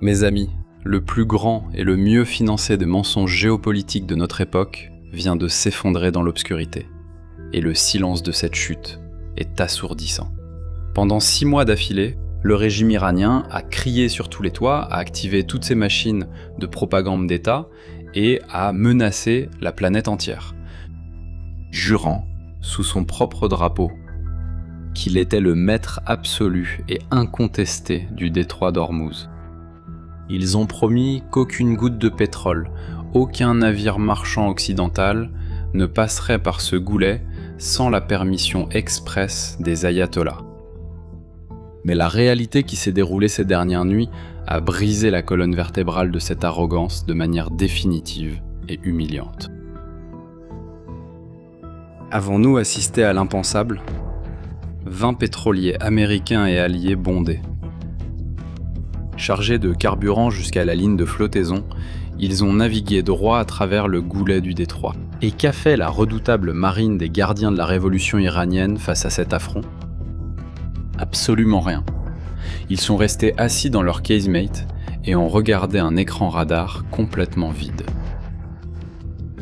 Mes amis, le plus grand et le mieux financé des mensonges géopolitiques de notre époque vient de s'effondrer dans l'obscurité. Et le silence de cette chute est assourdissant. Pendant 6 mois d'affilée, le régime iranien a crié sur tous les toits, a activé toutes ses machines de propagande d'État et a menacé la planète entière, jurant, sous son propre drapeau, qu'il était le maître absolu et incontesté du détroit d'Ormuz. Ils ont promis qu'aucune goutte de pétrole, aucun navire marchand occidental ne passerait par ce goulet sans la permission expresse des ayatollahs. Mais la réalité qui s'est déroulée ces dernières nuits a brisé la colonne vertébrale de cette arrogance de manière définitive et humiliante. Avons-nous assisté à l'impensable ? 20 pétroliers américains et alliés bondés. Chargés de carburant jusqu'à la ligne de flottaison, ils ont navigué droit à travers le goulet du détroit. Et qu'a fait la redoutable marine des gardiens de la révolution iranienne face à cet affront ? Absolument rien. Ils sont restés assis dans leur casemate et ont regardé un écran radar complètement vide.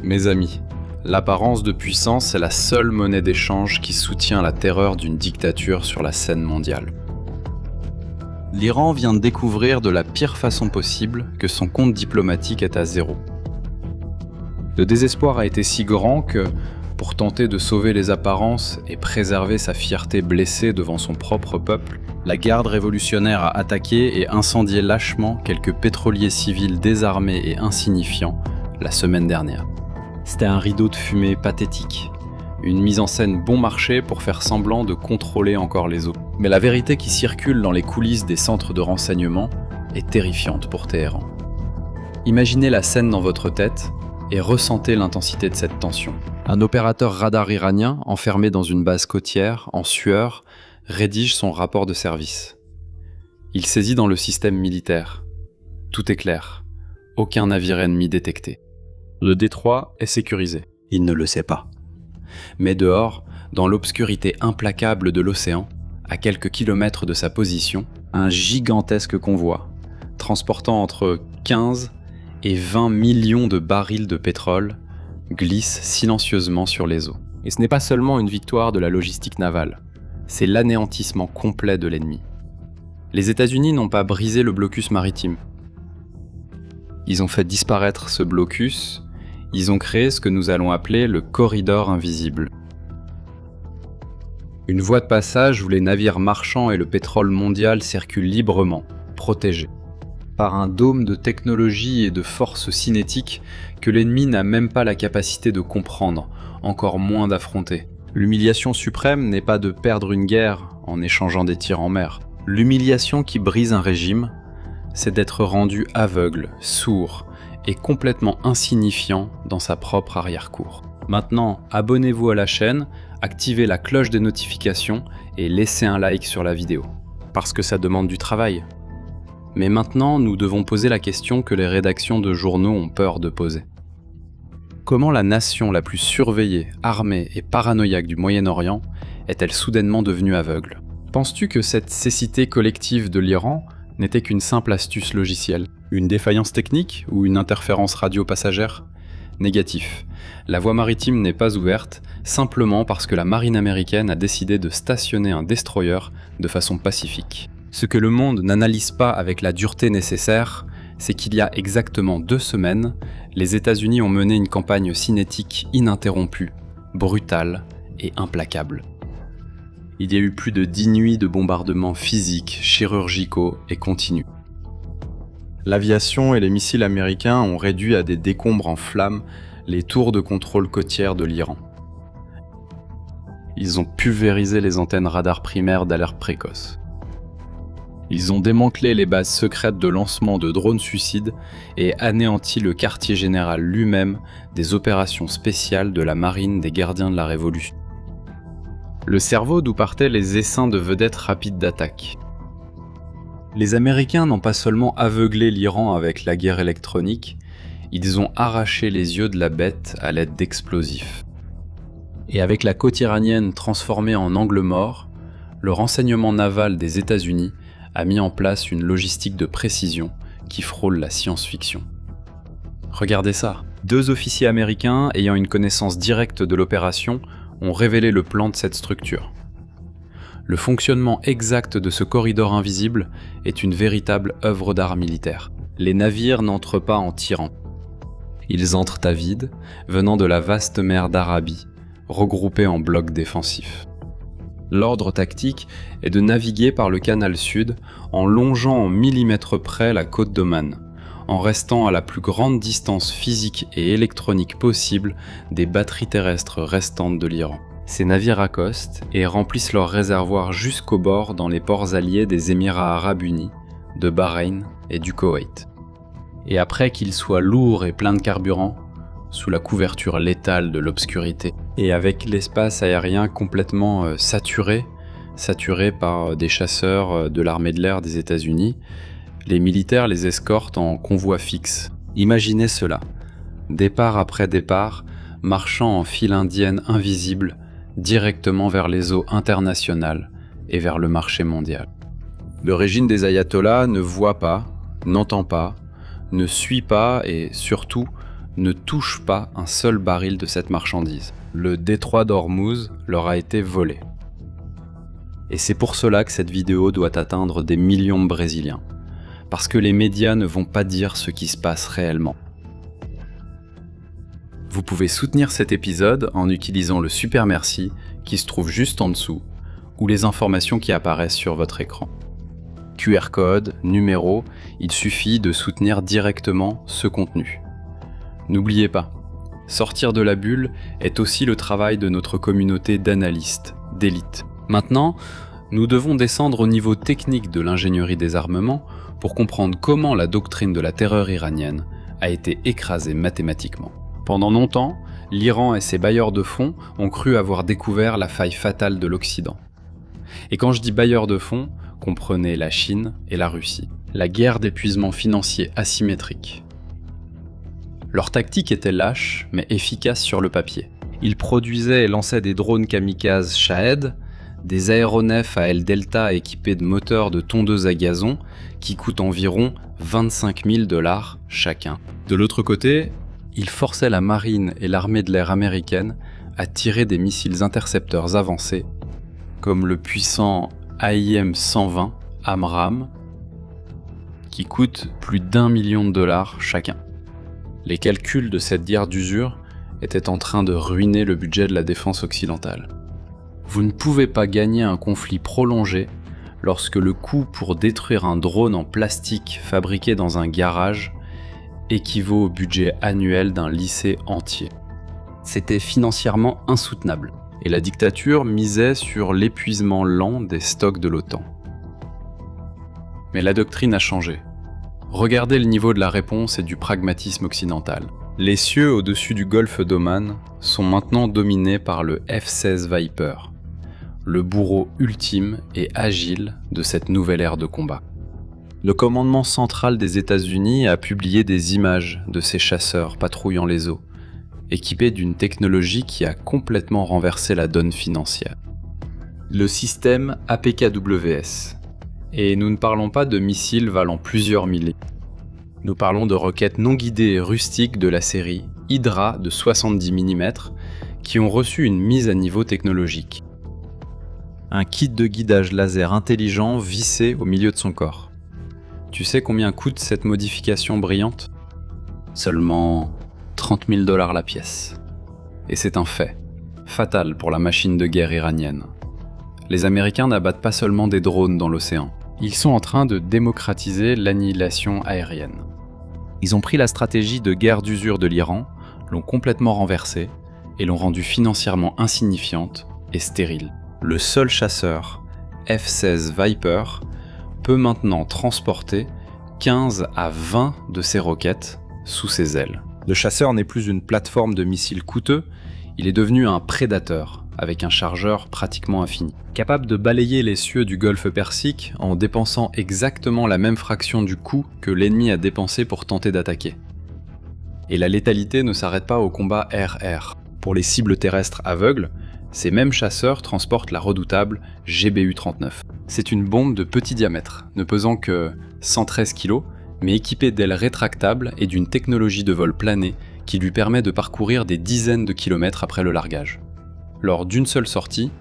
Mes amis, l'apparence de puissance est la seule monnaie d'échange qui soutient la terreur d'une dictature sur la scène mondiale. L'Iran vient de découvrir de la pire façon possible que son compte diplomatique est à zéro. Le désespoir a été si grand que, pour tenter de sauver les apparences et préserver sa fierté blessée devant son propre peuple, la garde révolutionnaire a attaqué et incendié lâchement quelques pétroliers civils désarmés et insignifiants la semaine dernière. C'était un rideau de fumée pathétique, une mise en scène bon marché pour faire semblant de contrôler encore les eaux. Mais la vérité qui circule dans les coulisses des centres de renseignement est terrifiante pour Téhéran. Imaginez la scène dans votre tête et ressentez l'intensité de cette tension. Un opérateur radar iranien, enfermé dans une base côtière, en sueur, rédige son rapport de service. Il saisit dans le système militaire. Tout est clair. Aucun navire ennemi détecté. Le détroit est sécurisé. Il ne le sait pas. Mais dehors, dans l'obscurité implacable de l'océan, à quelques kilomètres de sa position, un gigantesque convoi, transportant entre 15 et 20 millions de barils de pétrole, glisse silencieusement sur les eaux. Et ce n'est pas seulement une victoire de la logistique navale, c'est l'anéantissement complet de l'ennemi. Les États-Unis n'ont pas brisé le blocus maritime. Ils ont fait disparaître ce blocus, ils ont créé ce que nous allons appeler le corridor invisible. Une voie de passage où les navires marchands et le pétrole mondial circulent librement, protégés, par un dôme de technologie et de force cinétique que l'ennemi n'a même pas la capacité de comprendre, encore moins d'affronter. L'humiliation suprême n'est pas de perdre une guerre en échangeant des tirs en mer. L'humiliation qui brise un régime, c'est d'être rendu aveugle, sourd et complètement insignifiant dans sa propre arrière-cour. Maintenant, abonnez-vous à la chaîne, activez la cloche des notifications et laissez un like sur la vidéo. Parce que ça demande du travail. Mais maintenant, nous devons poser la question que les rédactions de journaux ont peur de poser. Comment la nation la plus surveillée, armée et paranoïaque du Moyen-Orient est-elle soudainement devenue aveugle ? Penses-tu que cette cécité collective de l'Iran n'était qu'une simple astuce logicielle ? Une défaillance technique ou une interférence radio passagère ? Négatif. La voie maritime n'est pas ouverte, simplement parce que la marine américaine a décidé de stationner un destroyer de façon pacifique. Ce que le monde n'analyse pas avec la dureté nécessaire, c'est qu'il y a exactement 2 semaines, les États-Unis ont mené une campagne cinétique ininterrompue, brutale et implacable. Il y a eu plus de 10 nuits de bombardements physiques, chirurgicaux et continus. L'aviation et les missiles américains ont réduit à des décombres en flammes les tours de contrôle côtières de l'Iran. Ils ont pulvérisé les antennes radar primaires d'alerte précoce. Ils ont démantelé les bases secrètes de lancement de drones suicides et anéanti le quartier général lui-même des opérations spéciales de la marine des gardiens de la Révolution. Le cerveau d'où partaient les essaims de vedettes rapides d'attaque. Les Américains n'ont pas seulement aveuglé l'Iran avec la guerre électronique, ils ont arraché les yeux de la bête à l'aide d'explosifs. Et avec la côte iranienne transformée en angle mort, le renseignement naval des États-Unis a mis en place une logistique de précision qui frôle la science-fiction. Regardez ça, 2 officiers américains ayant une connaissance directe de l'opération ont révélé le plan de cette structure. Le fonctionnement exact de ce corridor invisible est une véritable œuvre d'art militaire. Les navires n'entrent pas en tirant. Ils entrent à vide, venant de la vaste mer d'Arabie, regroupés en blocs défensifs. L'ordre tactique est de naviguer par le canal sud en longeant en millimètres près la côte d'Oman, en restant à la plus grande distance physique et électronique possible des batteries terrestres restantes de l'Iran. Ces navires accostent et remplissent leurs réservoirs jusqu'au bord dans les ports alliés des Émirats arabes unis, de Bahreïn et du Koweït. Et après qu'ils soient lourds et pleins de carburant, sous la couverture létale de l'obscurité, et avec l'espace aérien complètement saturé par des chasseurs de l'armée de l'air des États-Unis, les militaires les escortent en convoi fixe. Imaginez cela, départ après départ, marchant en file indienne invisible, directement vers les eaux internationales et vers le marché mondial. Le régime des ayatollahs ne voit pas, n'entend pas, ne suit pas et surtout ne touche pas un seul baril de cette marchandise. Le détroit d'Ormuz leur a été volé. Et c'est pour cela que cette vidéo doit atteindre des millions de Brésiliens. Parce que les médias ne vont pas dire ce qui se passe réellement. Vous pouvez soutenir cet épisode en utilisant le super merci qui se trouve juste en dessous ou les informations qui apparaissent sur votre écran. QR code, numéro, il suffit de soutenir directement ce contenu. N'oubliez pas, sortir de la bulle est aussi le travail de notre communauté d'analystes, d'élite. Maintenant, nous devons descendre au niveau technique de l'ingénierie des armements pour comprendre comment la doctrine de la terreur iranienne a été écrasée mathématiquement. Pendant longtemps, l'Iran et ses bailleurs de fonds ont cru avoir découvert la faille fatale de l'Occident. Et quand je dis bailleurs de fonds, comprenez la Chine et la Russie. La guerre d'épuisement financier asymétrique. Leur tactique était lâche, mais efficace sur le papier. Ils produisaient et lançaient des drones kamikazes Shahed, des aéronefs à ailes delta équipés de moteurs de tondeuses à gazon qui coûtent environ 25 000 $ chacun. De l'autre côté, ils forçaient la marine et l'armée de l'air américaine à tirer des missiles intercepteurs avancés, comme le puissant AIM-120 AMRAAM, qui coûte plus d'1 million de $ chacun. Les calculs de cette guerre d'usure étaient en train de ruiner le budget de la défense occidentale. Vous ne pouvez pas gagner un conflit prolongé lorsque le coût pour détruire un drone en plastique fabriqué dans un garage équivaut au budget annuel d'un lycée entier. C'était financièrement insoutenable, et la dictature misait sur l'épuisement lent des stocks de l'OTAN. Mais la doctrine a changé. Regardez le niveau de la réponse et du pragmatisme occidental. Les cieux au-dessus du golfe d'Oman sont maintenant dominés par le F-16 Viper, le bourreau ultime et agile de cette nouvelle ère de combat. Le commandement central des États-Unis a publié des images de ces chasseurs patrouillant les eaux, équipés d'une technologie qui a complètement renversé la donne financière. Le système APKWS. Et nous ne parlons pas de missiles valant plusieurs milliers. Nous parlons de roquettes non guidées et rustiques de la série Hydra de 70 mm qui ont reçu une mise à niveau technologique. Un kit de guidage laser intelligent vissé au milieu de son corps. Tu sais combien coûte cette modification brillante ? Seulement 30 000 $ la pièce. Et c'est un fait, fatal pour la machine de guerre iranienne. Les Américains n'abattent pas seulement des drones dans l'océan. Ils sont en train de démocratiser l'annihilation aérienne. Ils ont pris la stratégie de guerre d'usure de l'Iran, l'ont complètement renversée et l'ont rendue financièrement insignifiante et stérile. Le seul chasseur, F-16 Viper, peut maintenant transporter 15 à 20 de ses roquettes sous ses ailes. Le chasseur n'est plus une plateforme de missiles coûteux, il est devenu un prédateur, avec un chargeur pratiquement infini. Capable de balayer les cieux du golfe Persique en dépensant exactement la même fraction du coût que l'ennemi a dépensé pour tenter d'attaquer. Et la létalité ne s'arrête pas au combat air-air. Pour les cibles terrestres aveugles, ces mêmes chasseurs transportent la redoutable GBU-39. C'est une bombe de petit diamètre, ne pesant que 113 kg, mais équipé d'ailes rétractables et d'une technologie de vol plané qui lui permet de parcourir des dizaines de kilomètres après le largage. Lors d'une seule sortie,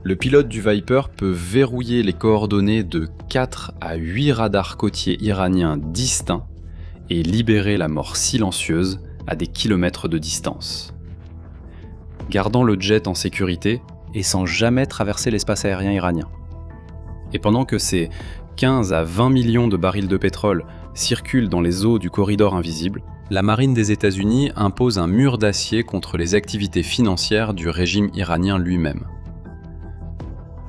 le pilote du Viper peut verrouiller les coordonnées de 4 à 8 radars côtiers iraniens distincts et libérer la mort silencieuse à des kilomètres de distance. Gardant le jet en sécurité et sans jamais traverser l'espace aérien iranien. Et pendant que ces 15 à 20 millions de barils de pétrole circulent dans les eaux du corridor invisible, la marine des États-Unis impose un mur d'acier contre les activités financières du régime iranien lui-même.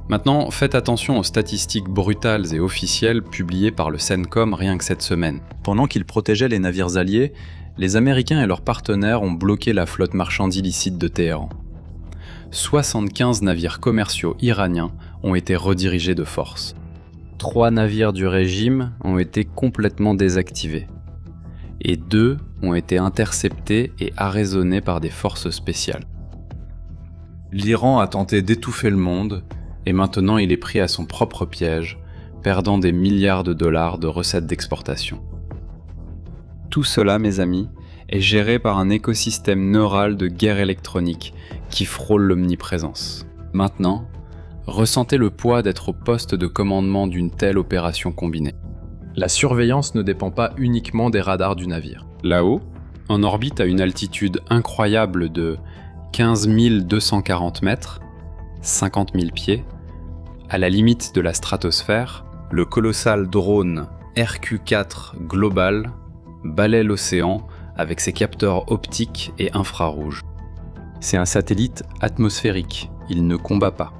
Maintenant, faites attention aux statistiques brutales et officielles publiées par le CENTCOM rien que cette semaine. Pendant qu'ils protégeaient les navires alliés, les Américains et leurs partenaires ont bloqué la flotte marchande illicite de Téhéran. 75 navires commerciaux iraniens ont été redirigés de force. 3 navires du régime ont été complètement désactivés. Et 2 ont été interceptés et arraisonnés par des forces spéciales. L'Iran a tenté d'étouffer le monde, et maintenant il est pris à son propre piège, perdant des milliards de dollars de recettes d'exportation. Tout cela, mes amis, est géré par un écosystème neural de guerre électronique qui frôle l'omniprésence. Maintenant, ressentez le poids d'être au poste de commandement d'une telle opération combinée. La surveillance ne dépend pas uniquement des radars du navire. Là-haut, en orbite à une altitude incroyable de 15 240 mètres, 50 000 pieds, à la limite de la stratosphère, le colossal drone RQ-4 Global balaie l'océan avec ses capteurs optiques et infrarouges. C'est un satellite atmosphérique, il ne combat pas.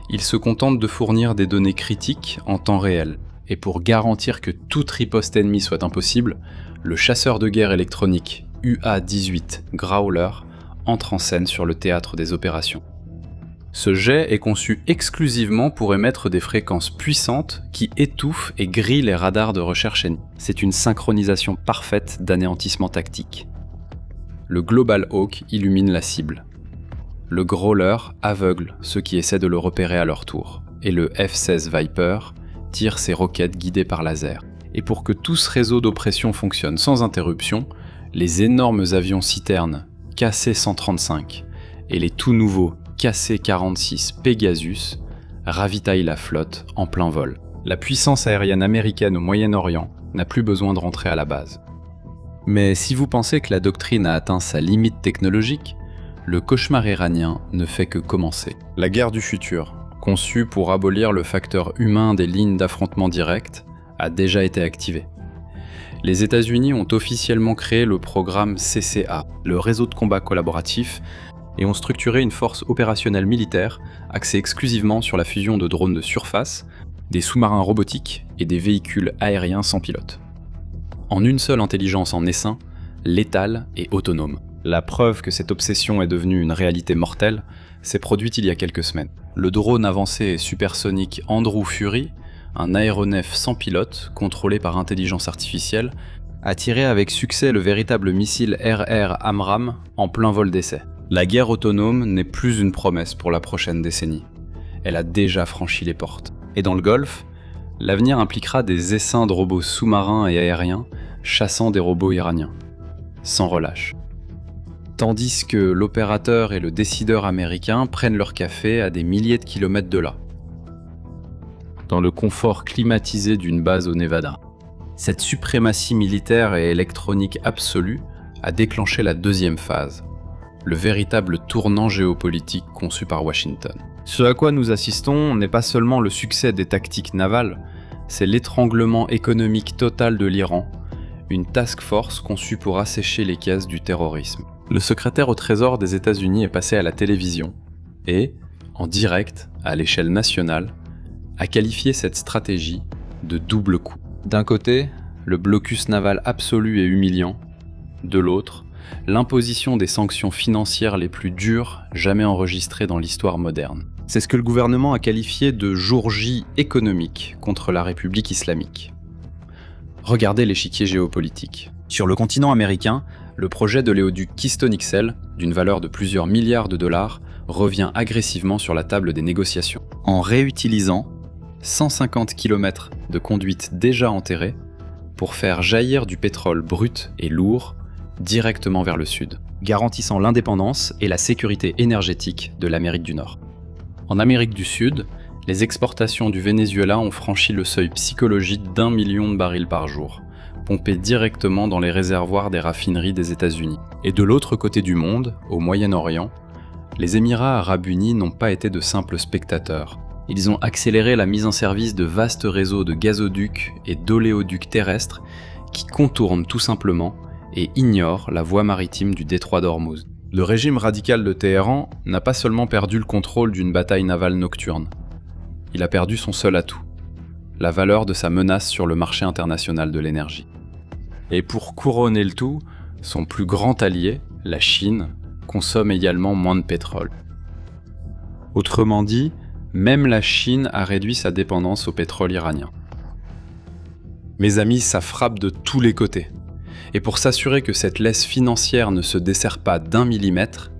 Il se contente de fournir des données critiques en temps réel. Et pour garantir que toute riposte ennemie soit impossible, le chasseur de guerre électronique UA-18 Growler entre en scène sur le théâtre des opérations. Ce jet est conçu exclusivement pour émettre des fréquences puissantes qui étouffent et grillent les radars de recherche ennemis. C'est une synchronisation parfaite d'anéantissement tactique. Le Global Hawk illumine la cible. Le Growler aveugle ceux qui essaient de le repérer à leur tour. Et le F-16 Viper tire ses roquettes guidées par laser. Et pour que tout ce réseau d'oppression fonctionne sans interruption, les énormes avions citernes KC-135 et les tout nouveaux KC-46 Pegasus ravitaillent la flotte en plein vol. La puissance aérienne américaine au Moyen-Orient n'a plus besoin de rentrer à la base. Mais si vous pensez que la doctrine a atteint sa limite technologique, le cauchemar iranien ne fait que commencer. La guerre du futur, conçue pour abolir le facteur humain des lignes d'affrontement direct, a déjà été activée. Les États-Unis ont officiellement créé le programme CCA, le réseau de combat collaboratif, et ont structuré une force opérationnelle militaire axée exclusivement sur la fusion de drones de surface, des sous-marins robotiques et des véhicules aériens sans pilote. En une seule intelligence en essaim, létale et autonome. La preuve que cette obsession est devenue une réalité mortelle s'est produite il y a quelques semaines. Le drone avancé et supersonique Andrew Fury, un aéronef sans pilote contrôlé par intelligence artificielle, a tiré avec succès le véritable missile RR AMRAAM en plein vol d'essai. La guerre autonome n'est plus une promesse pour la prochaine décennie. Elle a déjà franchi les portes. Et dans le Golfe, l'avenir impliquera des essaims de robots sous-marins et aériens chassant des robots iraniens, sans relâche. Tandis que l'opérateur et le décideur américain prennent leur café à des milliers de kilomètres de là, dans le confort climatisé d'une base au Nevada. Cette suprématie militaire et électronique absolue a déclenché la deuxième phase, le véritable tournant géopolitique conçu par Washington. Ce à quoi nous assistons n'est pas seulement le succès des tactiques navales, c'est l'étranglement économique total de l'Iran, une task force conçue pour assécher les caisses du terrorisme. Le secrétaire au Trésor des États-Unis est passé à la télévision et, en direct, à l'échelle nationale, a qualifié cette stratégie de double coup. D'un côté, le blocus naval absolu et humiliant, de l'autre, l'imposition des sanctions financières les plus dures jamais enregistrées dans l'histoire moderne. C'est ce que le gouvernement a qualifié de jour J économique contre la République islamique. Regardez l'échiquier géopolitique. Sur le continent américain, le projet de l'éoduc Keystone XL, d'une valeur de plusieurs milliards de dollars, revient agressivement sur la table des négociations. En réutilisant 150 km de conduites déjà enterrées pour faire jaillir du pétrole brut et lourd directement vers le sud, garantissant l'indépendance et la sécurité énergétique de l'Amérique du Nord. En Amérique du Sud, les exportations du Venezuela ont franchi le seuil psychologique d'1 million de barils par jour, pompés directement dans les réservoirs des raffineries des États-Unis. Et de l'autre côté du monde, au Moyen-Orient, les Émirats arabes unis n'ont pas été de simples spectateurs. Ils ont accéléré la mise en service de vastes réseaux de gazoducs et d'oléoducs terrestres qui contournent tout simplement et ignorent la voie maritime du détroit d'Ormuz. Le régime radical de Téhéran n'a pas seulement perdu le contrôle d'une bataille navale nocturne, il a perdu son seul atout, la valeur de sa menace sur le marché international de l'énergie. Et pour couronner le tout, son plus grand allié, la Chine, consomme également moins de pétrole. Autrement dit, même la Chine a réduit sa dépendance au pétrole iranien. Mes amis, ça frappe de tous les côtés. Et pour s'assurer que cette laisse financière ne se desserre pas d'1 millimètre,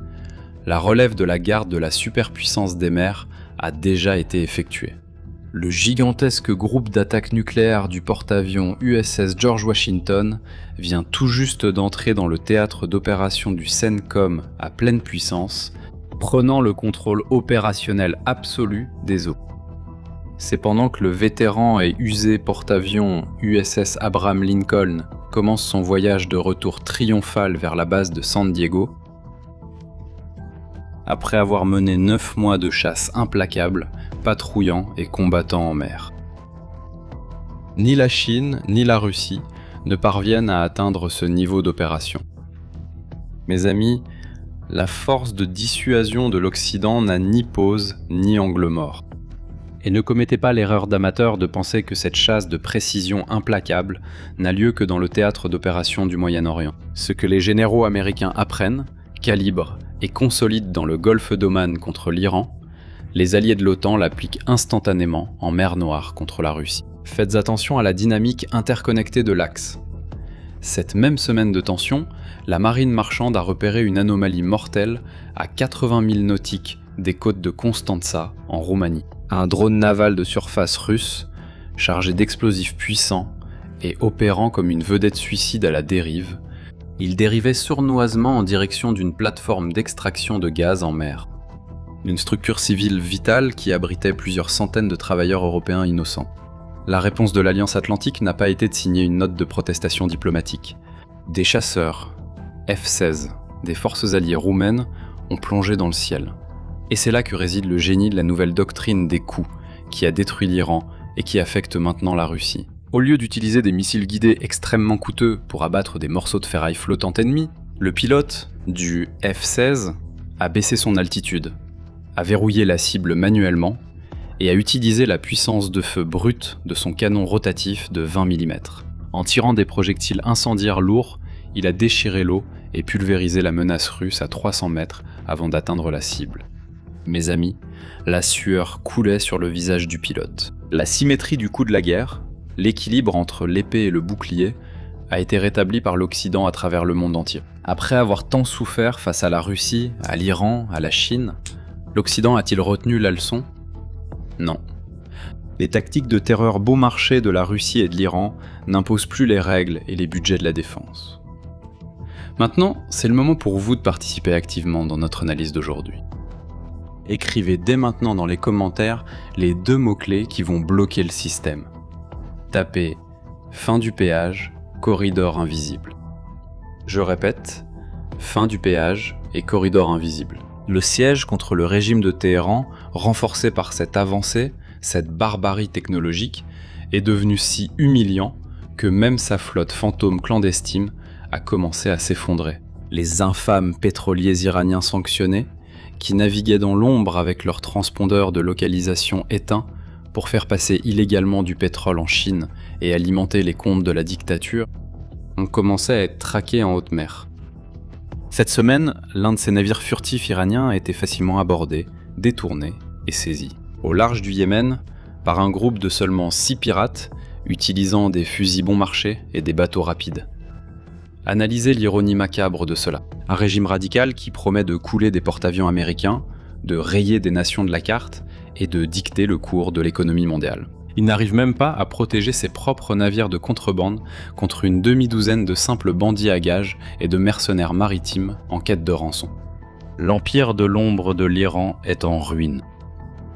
la relève de la garde de la superpuissance des mers a déjà été effectuée. Le gigantesque groupe d'attaque nucléaire du porte-avions USS George Washington vient tout juste d'entrer dans le théâtre d'opération du CENTCOM à pleine puissance, prenant le contrôle opérationnel absolu des eaux. C'est pendant que le vétéran et usé porte-avions USS Abraham Lincoln commence son voyage de retour triomphal vers la base de San Diego, après avoir mené 9 mois de chasse implacable, patrouillant et combattant en mer. Ni la Chine ni la Russie ne parviennent à atteindre ce niveau d'opération. Mes amis, la force de dissuasion de l'Occident n'a ni pause ni angle mort. Et ne commettez pas l'erreur d'amateur de penser que cette chasse de précision implacable n'a lieu que dans le théâtre d'opération du Moyen-Orient. Ce que les généraux américains apprennent, calibrent et consolident dans le golfe d'Oman contre l'Iran, les alliés de l'OTAN l'appliquent instantanément en mer Noire contre la Russie. Faites attention à la dynamique interconnectée de l'axe. Cette même semaine de tension, la marine marchande a repéré une anomalie mortelle à 80 000 nautiques des côtes de Constanța, en Roumanie. Un drone naval de surface russe, chargé d'explosifs puissants et opérant comme une vedette suicide à la dérive, il dérivait sournoisement en direction d'une plateforme d'extraction de gaz en mer. Une structure civile vitale qui abritait plusieurs centaines de travailleurs européens innocents. La réponse de l'Alliance Atlantique n'a pas été de signer une note de protestation diplomatique. Des chasseurs, F-16, des forces alliées roumaines, ont plongé dans le ciel. Et c'est là que réside le génie de la nouvelle doctrine des coups, qui a détruit l'Iran et qui affecte maintenant la Russie. Au lieu d'utiliser des missiles guidés extrêmement coûteux pour abattre des morceaux de ferraille flottants ennemis, le pilote du F-16 a baissé son altitude, a verrouillé la cible manuellement et a utilisé la puissance de feu brute de son canon rotatif de 20 mm. En tirant des projectiles incendiaires lourds, il a déchiré l'eau et pulvérisé la menace russe à 300 mètres avant d'atteindre la cible. Mes amis, la sueur coulait sur le visage du pilote. La symétrie du coup de la guerre, l'équilibre entre l'épée et le bouclier, a été rétabli par l'Occident à travers le monde entier. Après avoir tant souffert face à la Russie, à l'Iran, à la Chine, l'Occident a-t-il retenu la leçon ? Non. Les tactiques de terreur bon marché de la Russie et de l'Iran n'imposent plus les règles et les budgets de la défense. Maintenant, c'est le moment pour vous de participer activement dans notre analyse d'aujourd'hui. Écrivez dès maintenant dans les commentaires les 2 mots-clés qui vont bloquer le système. Tapez « fin du péage » corridor invisible. Je répète, fin du péage et corridor invisible. Le siège contre le régime de Téhéran, renforcé par cette avancée, cette barbarie technologique, est devenu si humiliant que même sa flotte fantôme clandestine a commencé à s'effondrer. Les infâmes pétroliers iraniens sanctionnés, qui naviguaient dans l'ombre avec leurs transpondeurs de localisation éteints pour faire passer illégalement du pétrole en Chine et alimenter les comptes de la dictature, ont commencé à être traqués en haute mer. Cette semaine, l'un de ces navires furtifs iraniens a été facilement abordé, détourné et saisi. Au large du Yémen, par un groupe de seulement 6 pirates, utilisant des fusils bon marché et des bateaux rapides. Analysez l'ironie macabre de cela. Un régime radical qui promet de couler des porte-avions américains, de rayer des nations de la carte et de dicter le cours de l'économie mondiale. Il n'arrive même pas à protéger ses propres navires de contrebande contre une demi-douzaine de simples bandits à gages et de mercenaires maritimes en quête de rançon. L'empire de l'ombre de l'Iran est en ruine.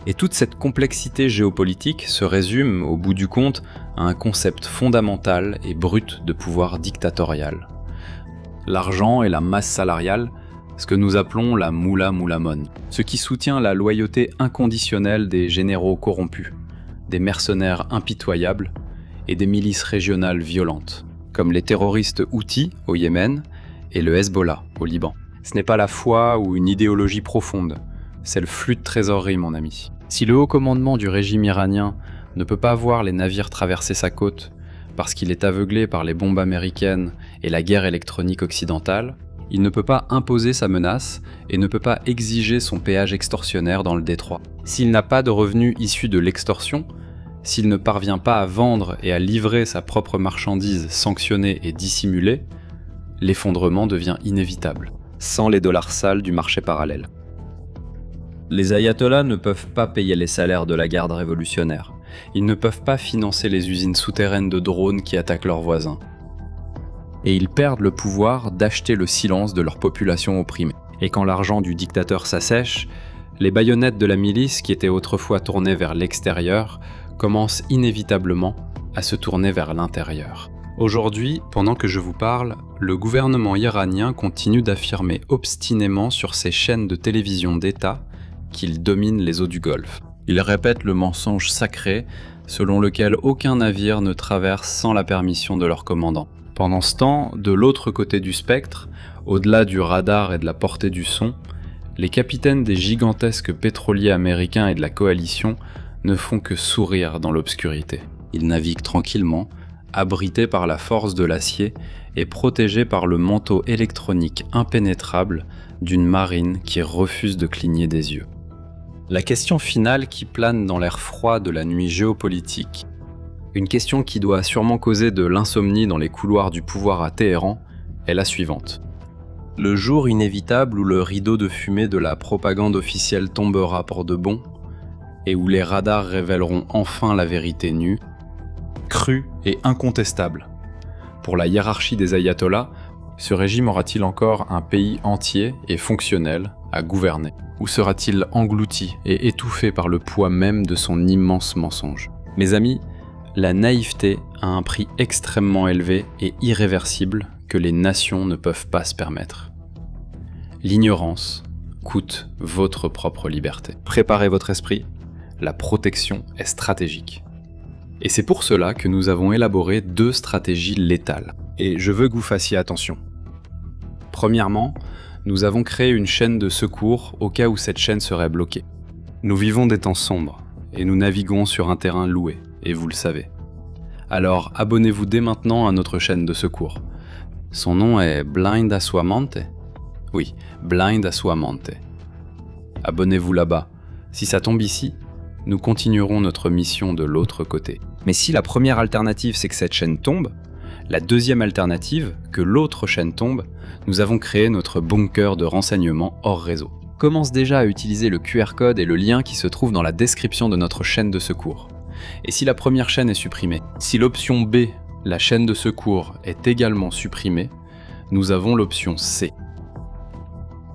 Et toute cette complexité géopolitique se résume, au bout du compte, à un concept fondamental et brut de pouvoir dictatorial. L'argent et la masse salariale, ce que nous appelons la moula moulamon, ce qui soutient la loyauté inconditionnelle des généraux corrompus, des mercenaires impitoyables et des milices régionales violentes, comme les terroristes Houthis au Yémen et le Hezbollah au Liban. Ce n'est pas la foi ou une idéologie profonde, c'est le flux de trésorerie, mon ami. Si le haut commandement du régime iranien ne peut pas voir les navires traverser sa côte parce qu'il est aveuglé par les bombes américaines et la guerre électronique occidentale, il ne peut pas imposer sa menace et ne peut pas exiger son péage extorsionnaire dans le détroit. S'il n'a pas de revenus issus de l'extorsion, s'il ne parvient pas à vendre et à livrer sa propre marchandise sanctionnée et dissimulée, l'effondrement devient inévitable, sans les dollars sales du marché parallèle. Les ayatollahs ne peuvent pas payer les salaires de la garde révolutionnaire. Ils ne peuvent pas financer les usines souterraines de drones qui attaquent leurs voisins. Et ils perdent le pouvoir d'acheter le silence de leur population opprimée. Et quand l'argent du dictateur s'assèche, les baïonnettes de la milice, qui étaient autrefois tournées vers l'extérieur, commencent inévitablement à se tourner vers l'intérieur. Aujourd'hui, pendant que je vous parle, le gouvernement iranien continue d'affirmer obstinément sur ses chaînes de télévision d'État qu'il domine les eaux du Golfe. Il répète le mensonge sacré selon lequel aucun navire ne traverse sans la permission de leur commandant. Pendant ce temps, de l'autre côté du spectre, au-delà du radar et de la portée du son, les capitaines des gigantesques pétroliers américains et de la coalition ne font que sourire dans l'obscurité. Ils naviguent tranquillement, abrités par la force de l'acier et protégés par le manteau électronique impénétrable d'une marine qui refuse de cligner des yeux. La question finale qui plane dans l'air froid de la nuit géopolitique, une question qui doit sûrement causer de l'insomnie dans les couloirs du pouvoir à Téhéran, est la suivante. Le jour inévitable où le rideau de fumée de la propagande officielle tombera pour de bon, et où les radars révéleront enfin la vérité nue, crue et incontestable. Pour la hiérarchie des ayatollahs, ce régime aura-t-il encore un pays entier et fonctionnel à gouverner? Ou sera-t-il englouti et étouffé par le poids même de son immense mensonge? Mes amis, la naïveté a un prix extrêmement élevé et irréversible que les nations ne peuvent pas se permettre. L'ignorance coûte votre propre liberté. Préparez votre esprit, la protection est stratégique. Et c'est pour cela que nous avons élaboré 2 stratégies létales. Et je veux que vous fassiez attention. Premièrement, nous avons créé une chaîne de secours au cas où cette chaîne serait bloquée. Nous vivons des temps sombres, et nous naviguons sur un terrain loué, et vous le savez. Alors abonnez-vous dès maintenant à notre chaîne de secours. Son nom est Blind Assuamante. Oui, Blind Assuamante. Abonnez-vous là-bas. Si ça tombe ici, nous continuerons notre mission de l'autre côté. Mais si la première alternative c'est que cette chaîne tombe, la deuxième alternative, que l'autre chaîne tombe, nous avons créé notre bunker de renseignements hors réseau. Commence déjà à utiliser le QR code et le lien qui se trouve dans la description de notre chaîne de secours. Et si la première chaîne est supprimée, si l'option B, la chaîne de secours, est également supprimée, nous avons l'option C.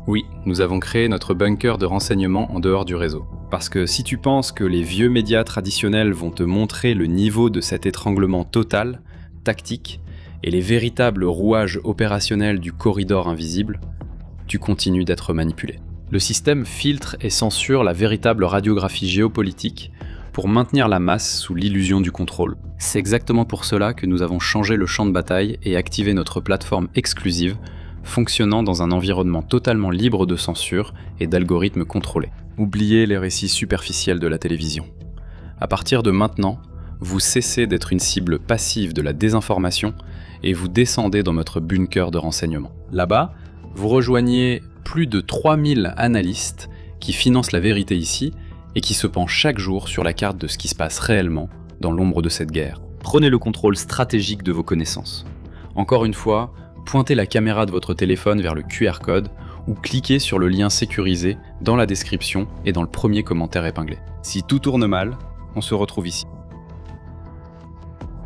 Oui, nous avons créé notre bunker de renseignements en dehors du réseau. Parce que si tu penses que les vieux médias traditionnels vont te montrer le niveau de cet étranglement total, tactique, et les véritables rouages opérationnels du corridor invisible, tu continues d'être manipulé. Le système filtre et censure la véritable radiographie géopolitique pour maintenir la masse sous l'illusion du contrôle. C'est exactement pour cela que nous avons changé le champ de bataille et activé notre plateforme exclusive, fonctionnant dans un environnement totalement libre de censure et d'algorithmes contrôlés. Oubliez les récits superficiels de la télévision. À partir de maintenant, vous cessez d'être une cible passive de la désinformation et vous descendez dans notre bunker de renseignements. Là-bas, vous rejoignez plus de 3000 analystes qui financent la vérité ici et qui se penchent chaque jour sur la carte de ce qui se passe réellement dans l'ombre de cette guerre. Prenez le contrôle stratégique de vos connaissances. Encore une fois, pointez la caméra de votre téléphone vers le QR code ou cliquez sur le lien sécurisé dans la description et dans le premier commentaire épinglé. Si tout tourne mal, on se retrouve ici.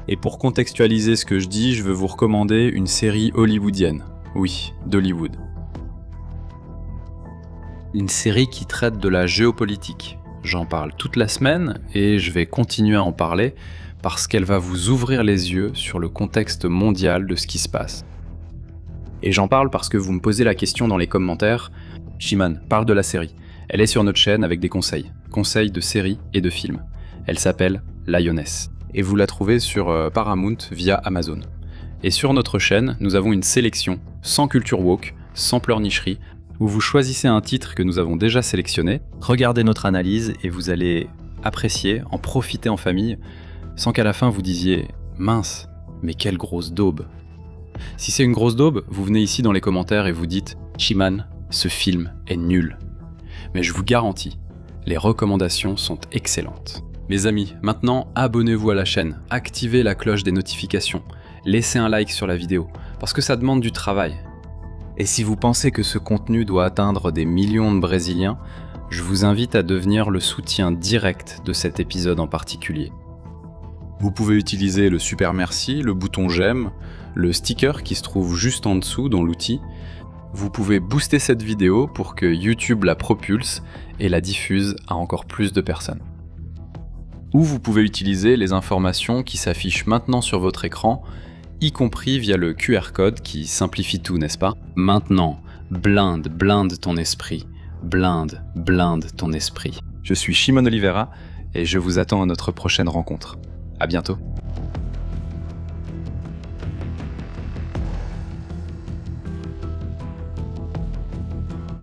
Et pour contextualiser ce que je dis, je veux vous recommander une série hollywoodienne. Oui, d'Hollywood. Une série qui traite de la géopolitique. J'en parle toute la semaine et je vais continuer à en parler parce qu'elle va vous ouvrir les yeux sur le contexte mondial de ce qui se passe. Et j'en parle parce que vous me posez la question dans les commentaires. Shimon, parle de la série. Elle est sur notre chaîne avec des conseils. Conseils de séries et de films. Elle s'appelle Lioness. Et vous la trouvez sur Paramount via Amazon. Et sur notre chaîne, nous avons une sélection, sans culture woke, sans pleurnicherie, où vous choisissez un titre que nous avons déjà sélectionné, regardez notre analyse et vous allez apprécier, en profiter en famille, sans qu'à la fin vous disiez « Mince, mais quelle grosse daube !» Si c'est une grosse daube, vous venez ici dans les commentaires et vous dites « Shimon, ce film est nul !» Mais je vous garantis, les recommandations sont excellentes. Mes amis, maintenant abonnez-vous à la chaîne, activez la cloche des notifications, laissez un like sur la vidéo, parce que ça demande du travail. Et si vous pensez que ce contenu doit atteindre des millions de Brésiliens, je vous invite à devenir le soutien direct de cet épisode en particulier. Vous pouvez utiliser le super merci, le bouton j'aime, le sticker qui se trouve juste en dessous dans l'outil. Vous pouvez booster cette vidéo pour que YouTube la propulse et la diffuse à encore plus de personnes. Ou vous pouvez utiliser les informations qui s'affichent maintenant sur votre écran, y compris via le QR code qui simplifie tout, n'est-ce pas? Maintenant, blinde ton esprit. Blinde ton esprit. Je suis Shimon Oliveira et je vous attends à notre prochaine rencontre. À bientôt.